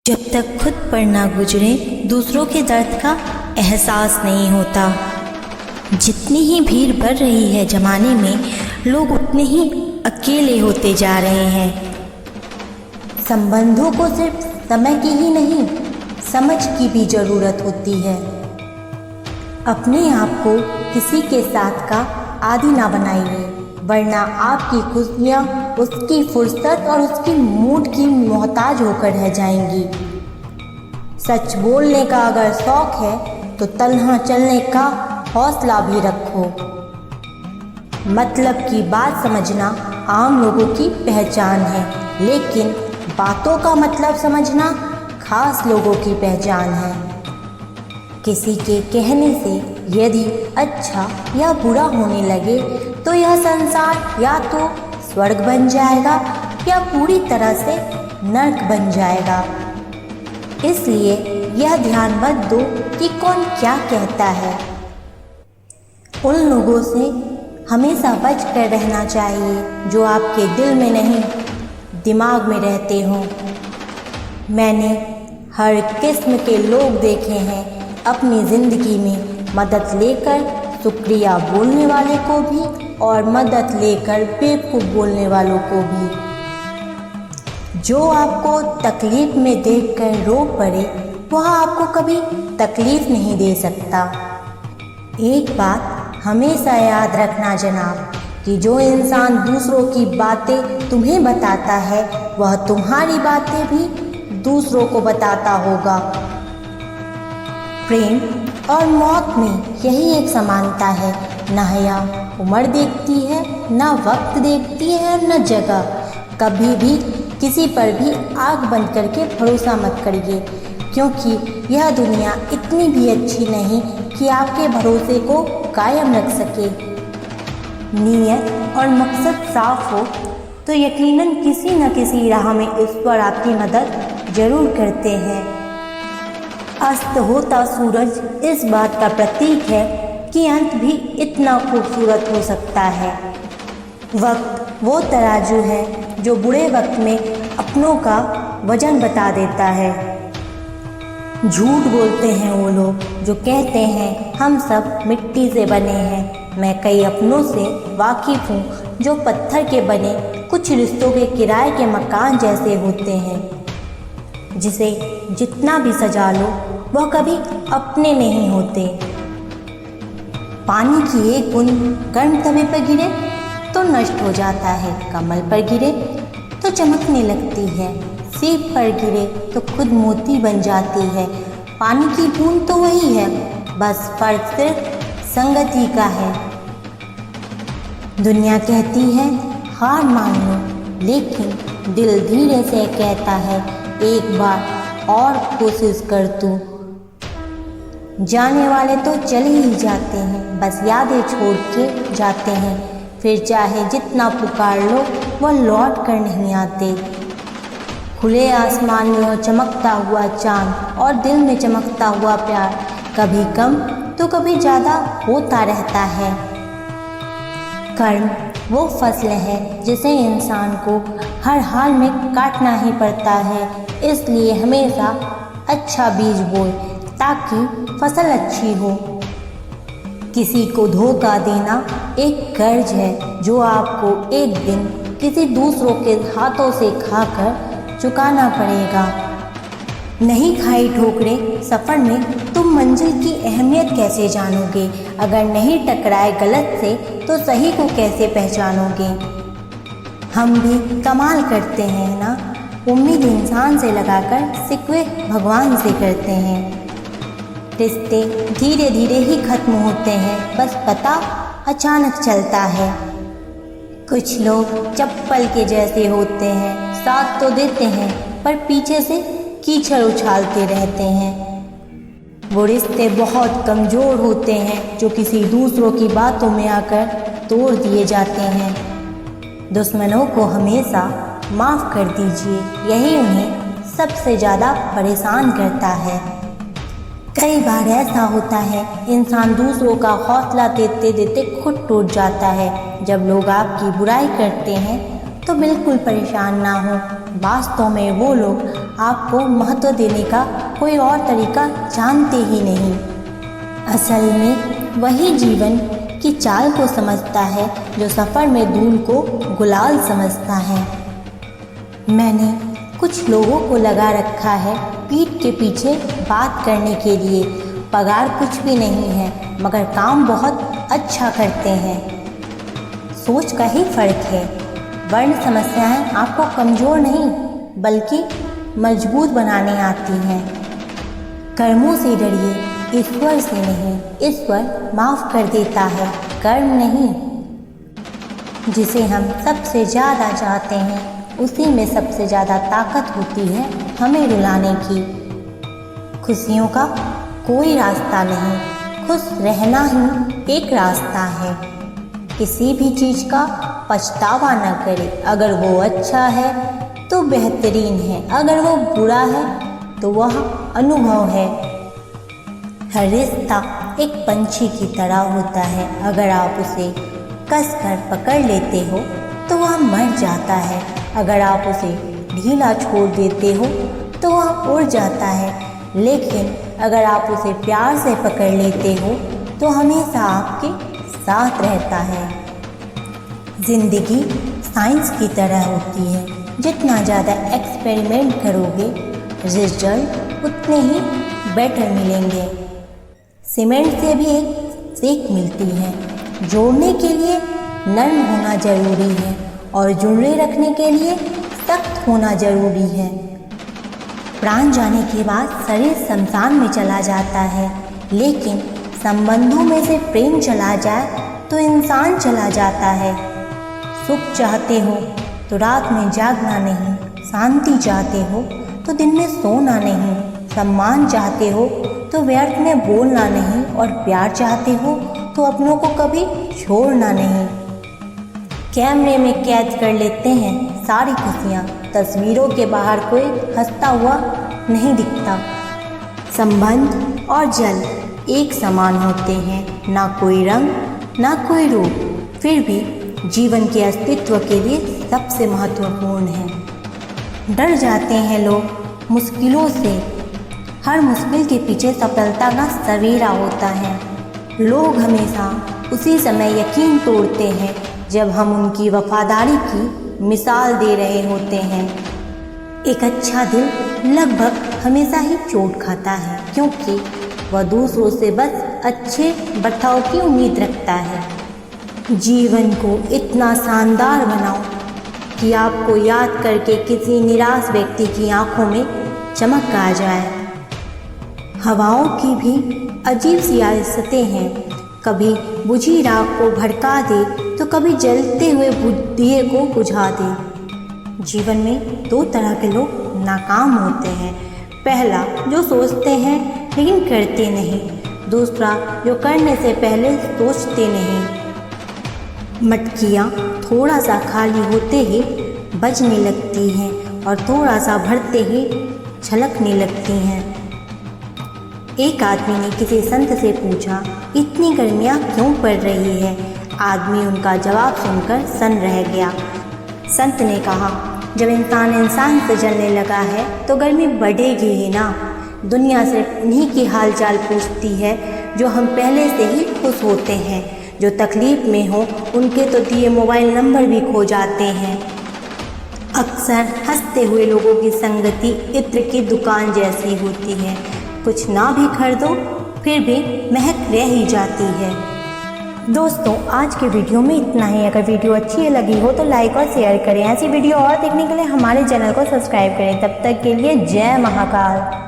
जब तक खुद पर ना गुजरे दूसरों के दर्द का एहसास नहीं होता। जितनी ही भीड़ बढ़ रही है ज़माने में, लोग उतने ही अकेले होते जा रहे हैं। संबंधों को सिर्फ समय की ही नहीं, समझ की भी ज़रूरत होती है। अपने आप को किसी के साथ का आदी ना बनाइए, वरना आपकी खुशियाँ उसकी फुर्सत और उसकी मूड की मोहताज होकर रह जाएंगी। सच बोलने का अगर शौक है तो तन्हा चलने का हौसला भी रखो। मतलब की बात समझना आम लोगों की पहचान है, लेकिन बातों का मतलब समझना खास लोगों की पहचान है। किसी के कहने से यदि अच्छा या बुरा होने लगे तो यह संसार या तो स्वर्ग बन जाएगा या पूरी तरह से नर्क बन जाएगा। इसलिए यह ध्यान मत दो कि कौन क्या कहता है। उन लोगों से हमेशा बच कर रहना चाहिए जो आपके दिल में नहीं, दिमाग में रहते हों। मैंने हर किस्म के लोग देखे हैं अपनी ज़िंदगी में, मदद लेकर शुक्रिया बोलने वाले को भी और मदद लेकर बेवकूफ़ बोलने वालों को भी। जो आपको तकलीफ़ में देखकर रो पड़े वह आपको कभी तकलीफ़ नहीं दे सकता। एक बात हमेशा याद रखना जनाब, कि जो इंसान दूसरों की बातें तुम्हें बताता है वह तुम्हारी बातें भी दूसरों को बताता होगा। प्रेम और मौत में यही एक समानता है, न यहाँ उम्र देखती है, न वक्त देखती है, न जगह। कभी भी किसी पर भी आँख बंद करके भरोसा मत करिए, क्योंकि यह दुनिया इतनी भी अच्छी नहीं कि आपके भरोसे को कायम रख सके। नीयत और मकसद साफ हो तो यकीनन किसी न किसी राह में ईश्वर आपकी मदद जरूर करते हैं। अस्त होता सूरज इस बात का प्रतीक है कि अंत भी इतना खूबसूरत हो सकता है। वक्त वो तराजू है जो बुरे वक्त में अपनों का वजन बता देता है। झूठ बोलते हैं वो लोग जो कहते हैं हम सब मिट्टी से बने हैं। मैं कई अपनों से वाकिफ़ हूँ जो पत्थर के बने कुछ रिश्तों के किराए के मकान जैसे होते हैं, जिसे जितना भी सजा लो वह कभी अपने नहीं होते। पानी की एक बूंद गर्म तवे पर गिरे तो नष्ट हो जाता है, कमल पर गिरे तो चमकने लगती है, सीप पर गिरे तो खुद मोती बन जाती है। पानी की बूंद तो वही है, बस फर्क सिर्फ संगति का है। दुनिया कहती है हार मान लो, लेकिन दिल धीरे से कहता है एक बार और कोशिश कर तू। जाने वाले तो चले ही जाते हैं, बस यादें छोड़ के जाते हैं। फिर चाहे जितना पुकार लो वह लौट कर नहीं आते। खुले आसमान में हो चमकता हुआ चांद और दिल में चमकता हुआ प्यार कभी कम तो कभी ज़्यादा होता रहता है। कर्म वो फसल है जिसे इंसान को हर हाल में काटना ही पड़ता है। इसलिए हमेशा अच्छा बीज बोए ताकि फसल अच्छी हो। किसी को धोखा देना एक कर्ज है जो आपको एक दिन किसी दूसरों के हाथों से खाकर चुकाना पड़ेगा। नहीं खाई ठोकरें सफ़र में तुम मंजिल की अहमियत कैसे जानोगे? अगर नहीं टकराए गलत से तो सही को कैसे पहचानोगे? हम भी कमाल करते हैं ना, उम्मीद इंसान से लगाकर शिकवे भगवान से करते हैं। रिश्ते धीरे धीरे ही खत्म होते हैं, बस पता अचानक चलता है। कुछ लोग चप्पल के जैसे होते हैं, साथ तो देते हैं पर पीछे से कीचड़ उछालते रहते हैं। वो रिश्ते बहुत कमज़ोर होते हैं जो किसी दूसरों की बातों में आकर तोड़ दिए जाते हैं। दुश्मनों को हमेशा माफ़ कर दीजिए, यही उन्हें सबसे ज़्यादा परेशान करता है। कई बार ऐसा होता है इंसान दूसरों का हौसला देते देते खुद टूट जाता है। जब लोग आपकी बुराई करते हैं तो बिल्कुल परेशान ना हो, वास्तव में वो लोग आपको महत्व देने का कोई और तरीका जानते ही नहीं। असल में वही जीवन की चाल को समझता है जो सफ़र में धूल को गुलाल समझता है। मैंने कुछ लोगों को लगा रखा है पीठ के पीछे बात करने के लिए। पगार कुछ भी नहीं है मगर काम बहुत अच्छा करते हैं। सोच का ही फर्क है। वर्ण समस्याएं आपको कमज़ोर नहीं बल्कि मजबूत बनाने आती हैं। कर्मों से डरिए, ईश्वर से नहीं। ईश्वर माफ़ कर देता है, कर्म नहीं। जिसे हम सबसे ज़्यादा चाहते हैं उसी में सबसे ज़्यादा ताकत होती है हमें रुलाने की। खुशियों का कोई रास्ता नहीं, खुश रहना ही एक रास्ता है। किसी भी चीज़ का पछतावा न करे। अगर वो अच्छा है तो बेहतरीन है, अगर वो बुरा है तो वह अनुभव है। हर रिश्ता एक पंछी की तरह होता है। अगर आप उसे कसकर पकड़ लेते हो तो वह मर जाता है। अगर आप उसे ढीला छोड़ देते हो तो वह उड़ जाता है। लेकिन अगर आप उसे प्यार से पकड़ लेते हो तो हमेशा आपके साथ रहता है। ज़िंदगी साइंस की तरह होती है। जितना ज़्यादा एक्सपेरिमेंट करोगे रिजल्ट उतने ही बेटर मिलेंगे। सीमेंट से भी एक सीख मिलती है। जोड़ने के लिए नरम होना ज़रूरी है और जुड़े रखने के लिए सख्त होना ज़रूरी है। प्राण जाने के बाद शरीर शमशान में चला जाता है, लेकिन संबंधों में से प्रेम चला जाए तो इंसान चला जाता है। सुख चाहते हो तो रात में जागना नहीं, शांति चाहते हो तो दिन में सोना नहीं, सम्मान चाहते हो तो व्यर्थ में बोलना नहीं और प्यार चाहते हो तो अपनों को कभी छोड़ना नहीं। कैमरे में कैद कर लेते हैं सारी खुशियाँ, तस्वीरों के बाहर कोई हंसता हुआ नहीं दिखता। संबंध और जल एक समान होते हैं, ना कोई रंग ना कोई रूप, फिर भी जीवन के अस्तित्व के लिए सबसे महत्वपूर्ण है। डर जाते हैं लोग मुश्किलों से। हर मुश्किल के पीछे सफलता का सवेरा होता है। लोग हमेशा उसी समय यकीन तोड़ते हैं जब हम उनकी वफादारी की मिसाल दे रहे होते हैं। एक अच्छा दिल लगभग हमेशा ही चोट खाता है क्योंकि वह दूसरों से बस अच्छे बर्ताव की उम्मीद रखता है। जीवन को इतना शानदार बनाओ कि आपको याद करके किसी निराश व्यक्ति की आंखों में चमक आ जाए। हवाओं की भी अजीब सी आदतें हैं, कभी बुझी राख को भड़का दे तो कभी जलते हुए दिए को बुझा दे। जीवन में दो तरह के लोग नाकाम होते हैं। पहला जो सोचते हैं लेकिन करते नहीं, दूसरा जो करने से पहले सोचते नहीं। मटकियाँ थोड़ा सा खाली होते ही बजने लगती हैं और थोड़ा सा भरते ही छलकने लगती हैं। एक आदमी ने किसी संत से पूछा, इतनी गर्मियाँ क्यों पड़ रही है? आदमी उनका जवाब सुनकर सन्न रह गया। संत ने कहा, जब इंसान इंसान से जलने लगा है तो गर्मी बढ़ेगी ही ना। दुनिया सिर्फ उन्हीं की हालचाल पूछती है जो हम पहले से ही खुश होते हैं। जो तकलीफ़ में हो उनके तो दिए मोबाइल नंबर भी खो जाते हैं। अक्सर हंसते हुए लोगों की संगति इत्र की दुकान जैसी होती है। कुछ ना भी खरीदो फिर भी महक रह ही जाती है। दोस्तों आज के वीडियो में इतना ही। अगर वीडियो अच्छी लगी हो तो लाइक और शेयर करें। ऐसी वीडियो और देखने के लिए हमारे चैनल को सब्सक्राइब करें। तब तक के लिए जय महाकाल।